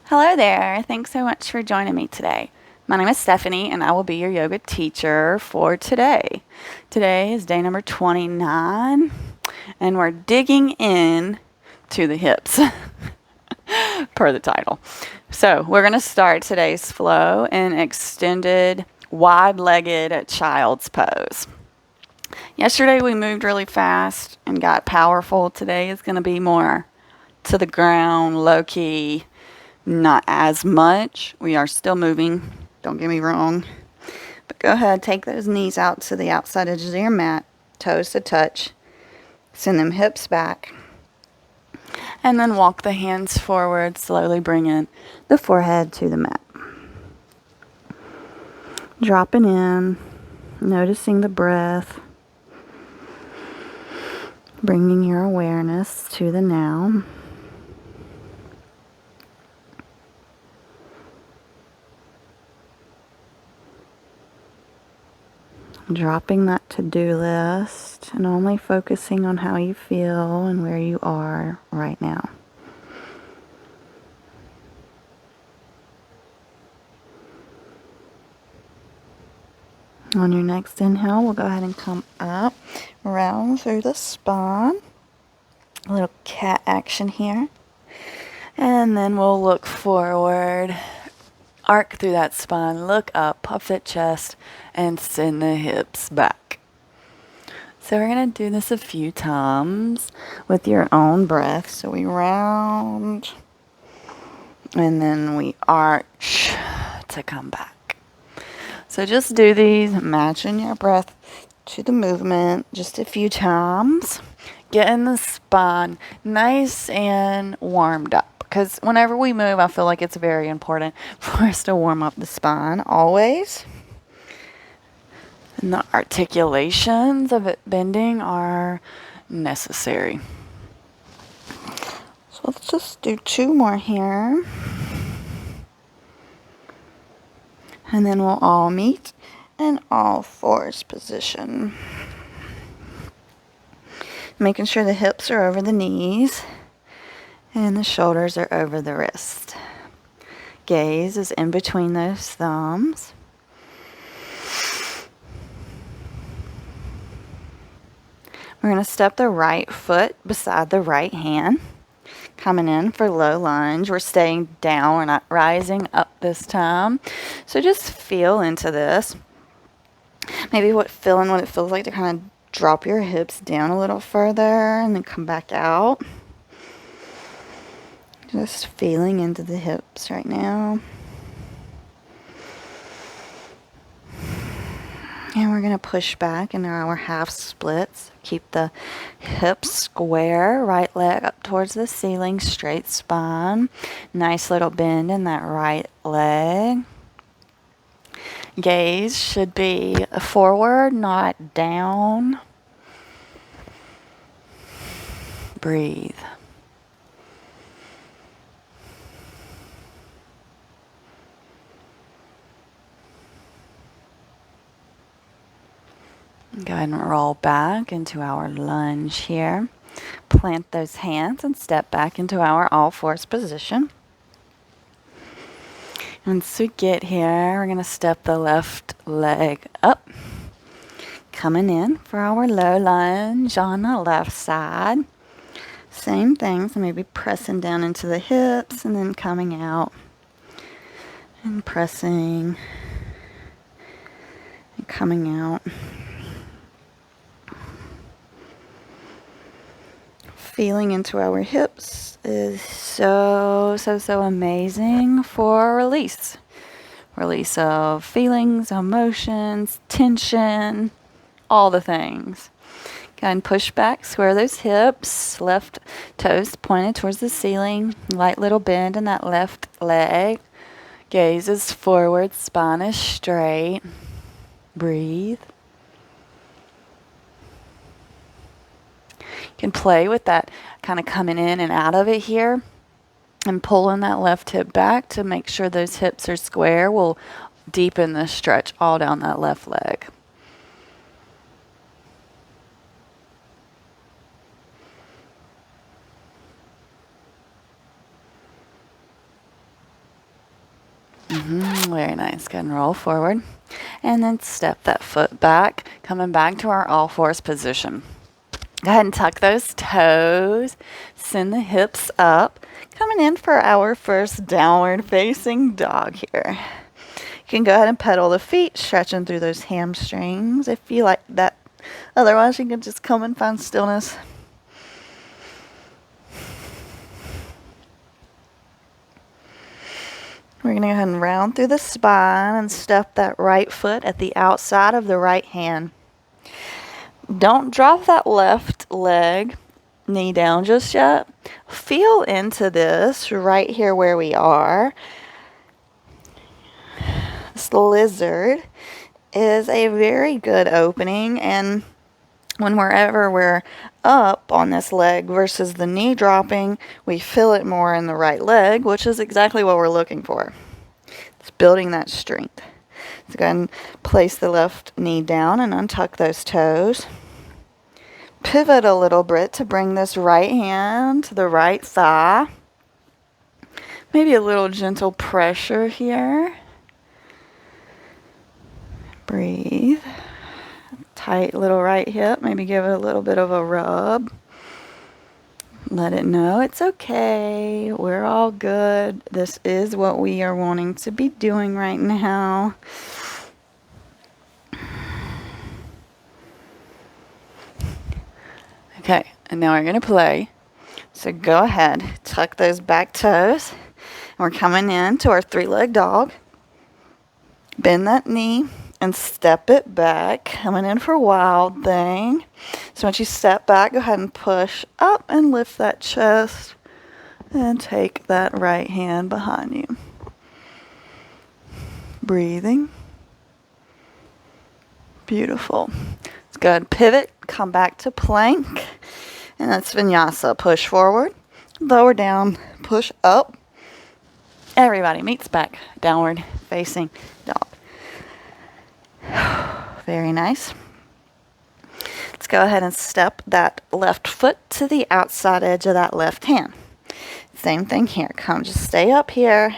Hello there. Thanks so much for joining me today. My name is Stephanie, and I will be your yoga teacher for today. Today is day number 29, and we're digging in to the hips, per the title. So we're going to start today's flow in extended, wide-legged child's pose. Yesterday we moved really fast and got powerful. Today is going to be more to the ground, low-key, not as much. We are still moving, don't get me wrong. But go ahead, take those knees out to the outside edges of your mat, toes to touch. Send them hips back. And then walk the hands forward, slowly bringing the forehead to the mat. Dropping in, noticing the breath. Bringing your awareness to the now. Dropping that to-do list and only focusing on how you feel and where you are right now. On your next inhale, we'll go ahead and come up, round through the spine. A little cat action here. And then we'll look forward, arc through that spine, look up, puff that chest, and send the hips back. So we're going to do this a few times with your own breath. So we round, and then we arch to come back. So just do these, matching your breath to the movement just a few times. Getting the spine nice and warmed up. Because whenever we move, I feel like it's very important for us to warm up the spine always. And the articulations of it bending are necessary. So let's just do 2 more here. And then we'll all meet in all fours position. Making sure the hips are over the knees and the shoulders are over the wrist. Gaze is in between those thumbs. We're going to step the right foot beside the right hand. Coming in for low lunge. We're staying down. We're not rising up this time. So just feel into this. Maybe feeling what it feels like to kind of drop your hips down a little further and then come back out. Just feeling into the hips right now. And we're going to push back into our half splits. Keep the hips square, right leg up towards the ceiling, straight spine. Nice little bend in that right leg. Gaze should be forward, not down. Breathe. Go ahead and roll back into our lunge here. Plant those hands and step back into our all fours position. Once we get here, we're going to step the left leg up. Coming in for our low lunge on the left side. Same thing, so maybe pressing down into the hips and then coming out and pressing and coming out. Feeling into our hips is so amazing for release. Release of feelings, emotions, tension, all the things. Go ahead and push back, square those hips, left toes pointed towards the ceiling, light little bend in that left leg. Gaze is forward, spine is straight. Breathe. You can play with that kind of coming in and out of it here and pulling that left hip back to make sure those hips are square. Will deepen the stretch all down that left leg. Very nice. Go ahead and roll forward. And then step that foot back, coming back to our all fours position. Go ahead and tuck those toes. Send the hips up. Coming in for our first downward facing dog here. You can go ahead and pedal the feet, stretching through those hamstrings if you like that. Otherwise, you can just come and find stillness. We're going to go ahead and round through the spine and step that right foot at the outside of the right hand. Don't drop that left leg, knee down just yet. Feel into this right here where we are. This lizard is a very good opening, and whenever we're up on this leg versus the knee dropping, we feel it more in the right leg, which is exactly what we're looking for. It's building that strength. So go ahead and place the left knee down and untuck those toes. Pivot a little bit to bring this right hand to the right thigh. Maybe a little gentle pressure here. Breathe. Tight little right hip. Maybe give it a little bit of a rub. Let it know it's okay. We're all good. This is what we are wanting to be doing right now. Okay, and now we're going to play. So go ahead, tuck those back toes. And we're coming in to our three-leg dog. Bend that knee and step it back. Coming in for wild thing. So once you step back, go ahead and push up and lift that chest. And take that right hand behind you. Breathing. Beautiful. Let's go ahead and pivot. Come back to plank. And that's vinyasa. Push forward. Lower down. Push up. Everybody meets back. Downward facing dog. Very nice. Let's go ahead and step that left foot to the outside edge of that left hand. Same thing here. Come, just stay up here.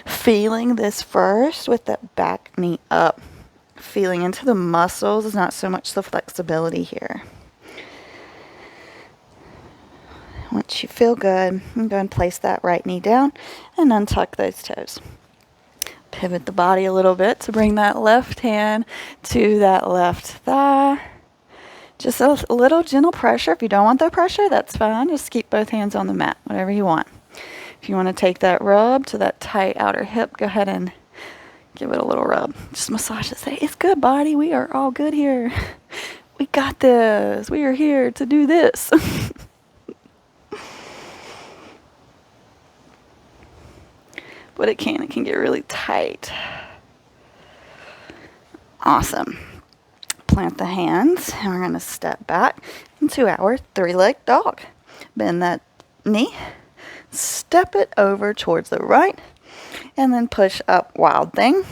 Feeling this first with that back knee up. Feeling into the muscles, not so much the flexibility here. Once you feel good, I'm going to place that right knee down and untuck those toes. Pivot the body a little bit to bring that left hand to that left thigh. Just a little gentle pressure. If you don't want that pressure, that's fine. Just keep both hands on the mat, whatever you want. If you want to take that rub to that tight outer hip, go ahead and give it a little rub. Just massage it. Say, it's good, body. We are all good here. We got this. We are here to do this. But it can get really tight. Awesome. Plant the hands, and we're going to step back into our three-leg dog. Bend that knee. Step it over towards the right. And then push up, wild thing.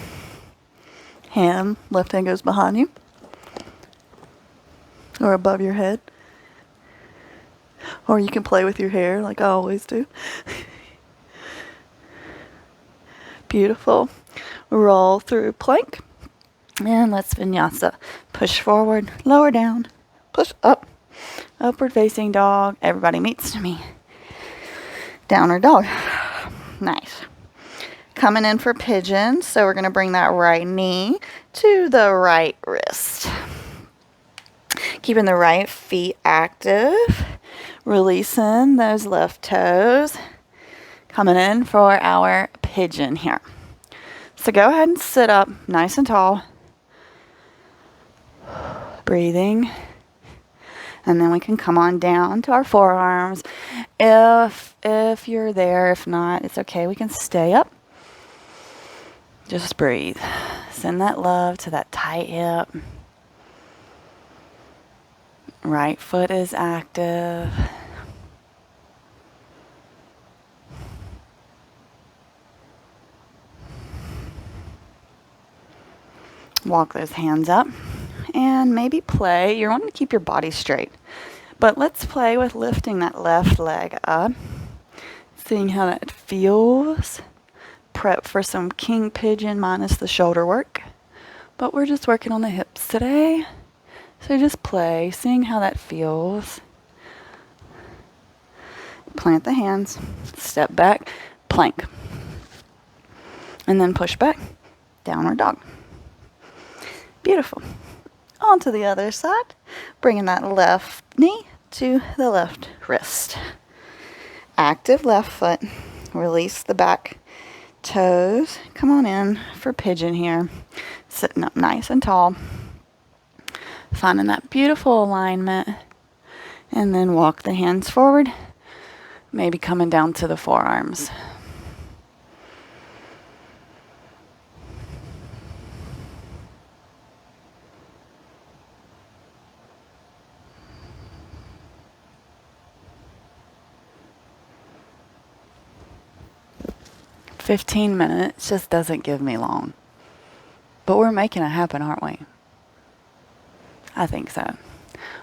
Left hand goes behind you. Or above your head. Or you can play with your hair like I always do. Beautiful. Roll through plank. And let's vinyasa. Push forward, lower down, push up. Upward facing dog. Everybody meets to me. Downward dog. Nice. Coming in for pigeon. So we're going to bring that right knee to the right wrist. Keeping the right feet active. Releasing those left toes. Coming in for our pigeon here. So go ahead and sit up nice and tall. Breathing. And then we can come on down to our forearms. If you're there, if not, it's okay. We can stay up. Just breathe. Send that love to that tight hip. Right foot is active. Walk those hands up and maybe play. You're wanting to keep your body straight, but let's play with lifting that left leg up, seeing how that feels. prep for some king pigeon minus the shoulder work. But we're just working on the hips today. So just play, seeing how that feels. Plant the hands, step back, plank. And then push back, downward dog. Beautiful. On to the other side, bringing that left knee to the left wrist. Active left foot, release the back toes. Come on in for pigeon here. Sitting up nice and tall. Finding that beautiful alignment. And then walk the hands forward. Maybe coming down to the forearms. "15 minutes just doesn't give me long. But we're making it happen, aren't we?" I think so.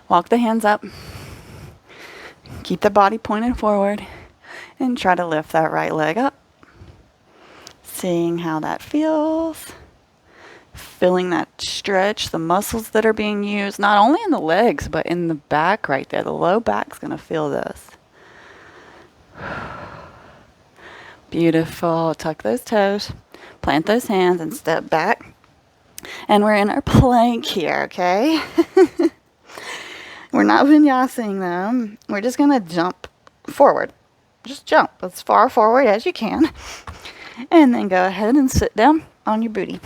Walk the hands up. Keep the body pointed forward. And try to lift that right leg up. Seeing how that feels. Feeling that stretch, the muscles that are being used, not only in the legs, but in the back right there. The low back's going to feel this. Beautiful. Tuck those toes. Plant those hands and step back. And we're in our plank here, okay? We're not vinyasing them. We're just going to jump forward. Just jump as far forward as you can. And then go ahead and sit down on your booty.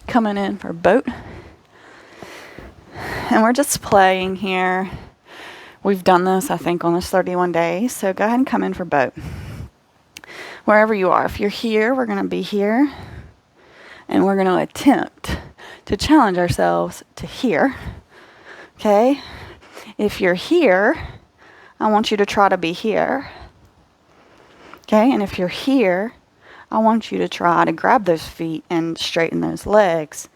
Coming in for boat. And we're just playing here. We've done this, I think, on this 31 days. So go ahead and come in for boat. Wherever you are. If you're here, we're going to be here. And we're going to attempt to challenge ourselves to here. Okay? If you're here, I want you to try to be here. Okay? And if you're here, I want you to try to grab those feet and straighten those legs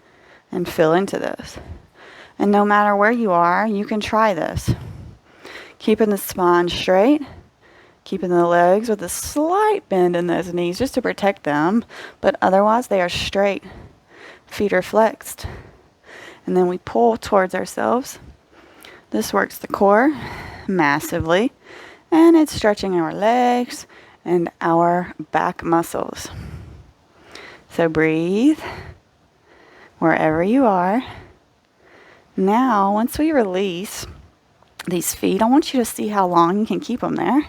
and feel into this. And no matter where you are, you can try this. Keeping the spine straight. Keeping the legs with a slight bend in those knees just to protect them. But otherwise, they are straight. Feet are flexed. And then we pull towards ourselves. This works the core massively. And it's stretching our legs and our back muscles. So breathe wherever you are. Now, once we release these feet, I want you to see how long you can keep them there.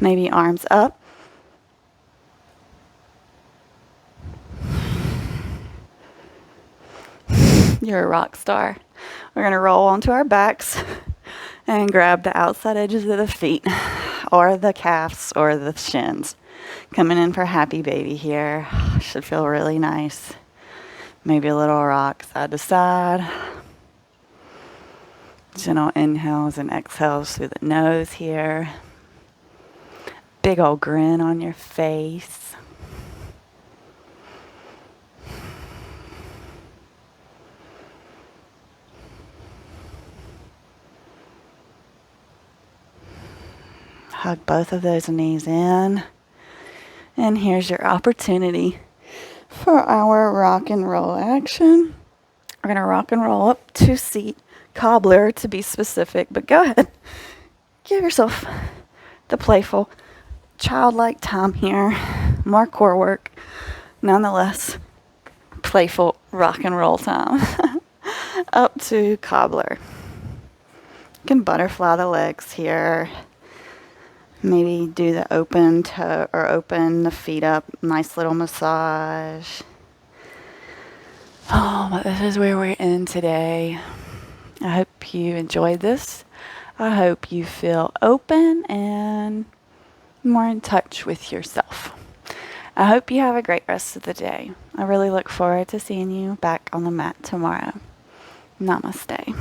Maybe arms up. You're a rock star. We're going to roll onto our backs and grab the outside edges of the feet or the calves or the shins. Coming in for happy baby here. Should feel really nice. Maybe a little rock side to side. Gentle inhales and exhales through the nose here. Big old grin on your face. Hug both of those knees in. And here's your opportunity for our rock and roll action. We're going to rock and roll up to seat cobbler to be specific, but go ahead. Give yourself the playful, childlike time here. More core work. Nonetheless, playful rock and roll time. Up to cobbler. You can butterfly the legs here. Maybe do the open toe or open the feet up. Nice little massage. Oh, but this is where we're in today. I hope you enjoyed this. I hope you feel open and more in touch with yourself. I hope you have a great rest of the day. I really look forward to seeing you back on the mat tomorrow. Namaste.